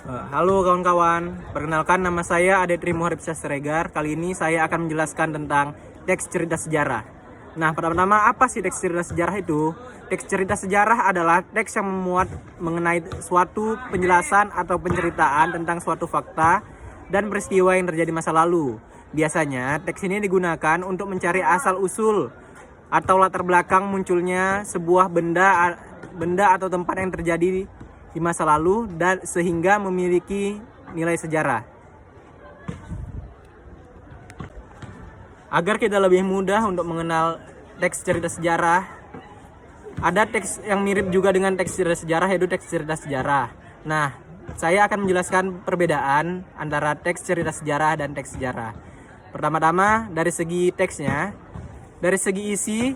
Halo kawan-kawan, perkenalkan nama saya Adetri Muharib Sastregar. Kali ini saya akan menjelaskan tentang teks cerita sejarah. Nah, pertama-tama apa sih teks cerita sejarah itu? Teks cerita sejarah adalah teks yang memuat mengenai suatu penjelasan atau penceritaan tentang suatu fakta dan peristiwa yang terjadi masa lalu. Biasanya, teks ini digunakan untuk mencari asal-usul atau latar belakang munculnya sebuah benda atau tempat yang terjadi di masa lalu dan sehingga memiliki nilai sejarah. Agar kita lebih mudah untuk mengenal teks cerita sejarah, ada teks yang mirip juga dengan teks cerita sejarah, yaitu teks cerita sejarah. Nah, saya akan menjelaskan perbedaan antara teks cerita sejarah dan teks sejarah. Pertama-tama dari segi teksnya, dari segi isi,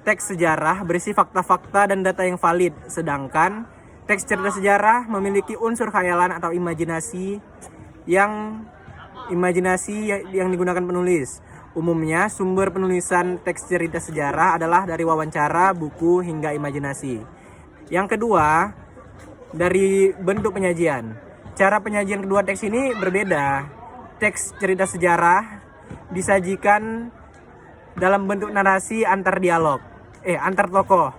teks sejarah berisi fakta-fakta dan data yang valid, sedangkan teks cerita sejarah memiliki unsur khayalan atau imajinasi yang digunakan penulis. Umumnya, sumber penulisan teks cerita sejarah adalah dari wawancara, buku, hingga imajinasi. Yang kedua, dari bentuk penyajian. Cara penyajian kedua teks ini berbeda. Teks cerita sejarah disajikan dalam bentuk narasi antar tokoh.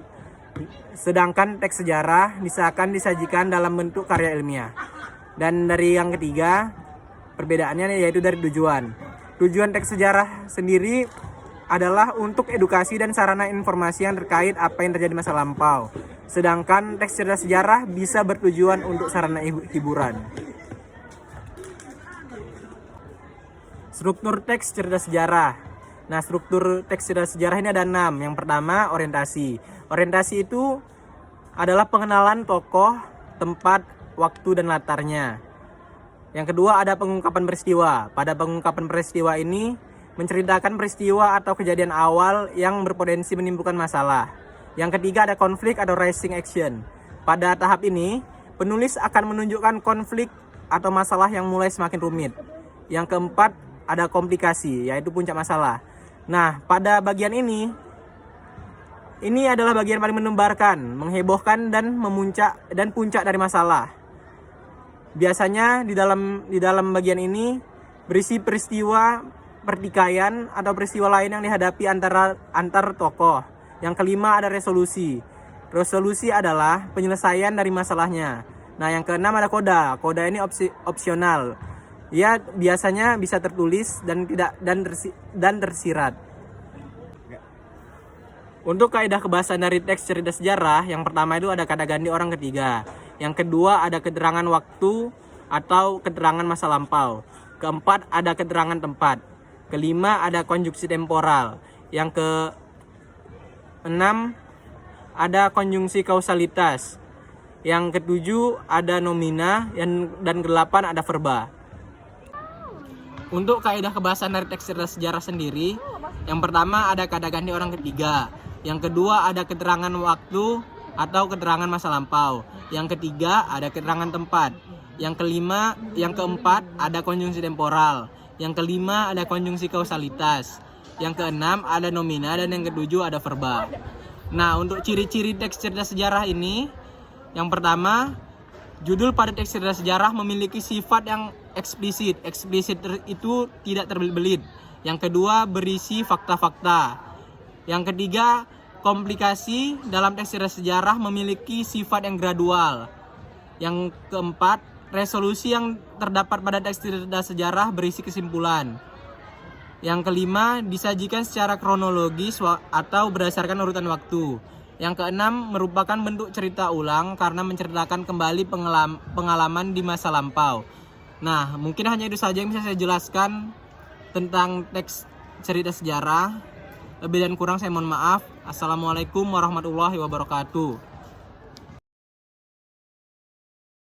Sedangkan teks sejarah disajikan dalam bentuk karya ilmiah. Dan dari yang ketiga, perbedaannya yaitu dari tujuan. Tujuan teks sejarah sendiri adalah untuk edukasi dan sarana informasi yang terkait apa yang terjadi masa lampau. Sedangkan teks cerita sejarah bisa bertujuan untuk sarana hiburan. Struktur teks cerita sejarah. Nah, struktur teks cerita sejarah ini ada 6. Yang pertama, orientasi. Orientasi itu adalah pengenalan tokoh, tempat, waktu, dan latarnya. Yang kedua ada pengungkapan peristiwa. Pada pengungkapan peristiwa ini menceritakan peristiwa atau kejadian awal yang berpotensi menimbulkan masalah. Yang ketiga ada konflik atau rising action. Pada tahap ini, penulis akan menunjukkan konflik atau masalah yang mulai semakin rumit. Yang keempat ada komplikasi, yaitu puncak masalah. Nah, pada bagian ini adalah bagian paling menebarkan, menghebohkan dan puncak dari masalah. Biasanya di dalam bagian ini berisi peristiwa pertikaian atau peristiwa lain yang dihadapi antar tokoh. Yang kelima ada resolusi. Resolusi adalah penyelesaian dari masalahnya. Nah, yang keenam ada koda. Koda ini opsional. Ya, biasanya bisa tertulis dan tersirat. Untuk kaidah kebahasaan dari teks cerita sejarah, yang pertama itu ada kata ganti orang ketiga. Yang kedua ada keterangan waktu atau keterangan masa lampau. Keempat ada keterangan tempat. Kelima ada konjungsi temporal. Yang keenam ada konjungsi kausalitas. Yang ketujuh ada nomina dan kedelapan ada verba. Untuk kaidah kebahasaan dari teks cerita sejarah sendiri, yang pertama ada kata ganti orang ketiga. Yang kedua ada keterangan waktu atau keterangan masa lampau. Yang ketiga ada keterangan tempat. Yang keempat ada konjungsi temporal. Yang kelima ada konjungsi kausalitas. Yang keenam ada nomina dan yang ketujuh ada verba. Nah, untuk ciri-ciri teks cerita sejarah ini, yang pertama, judul pada teks cerita sejarah memiliki sifat yang eksplisit. Eksplisit itu tidak terbelit. Yang kedua berisi fakta-fakta. Yang ketiga, komplikasi dalam teks cerita sejarah memiliki sifat yang gradual. Yang keempat, resolusi yang terdapat pada teks cerita sejarah berisi kesimpulan. Yang kelima, disajikan secara kronologis atau berdasarkan urutan waktu. Yang keenam, merupakan bentuk cerita ulang karena menceritakan kembali pengalaman di masa lampau. Nah, mungkin hanya itu saja yang bisa saya jelaskan tentang teks cerita sejarah. Lebih dan kurang saya mohon maaf. Assalamualaikum warahmatullahi wabarakatuh.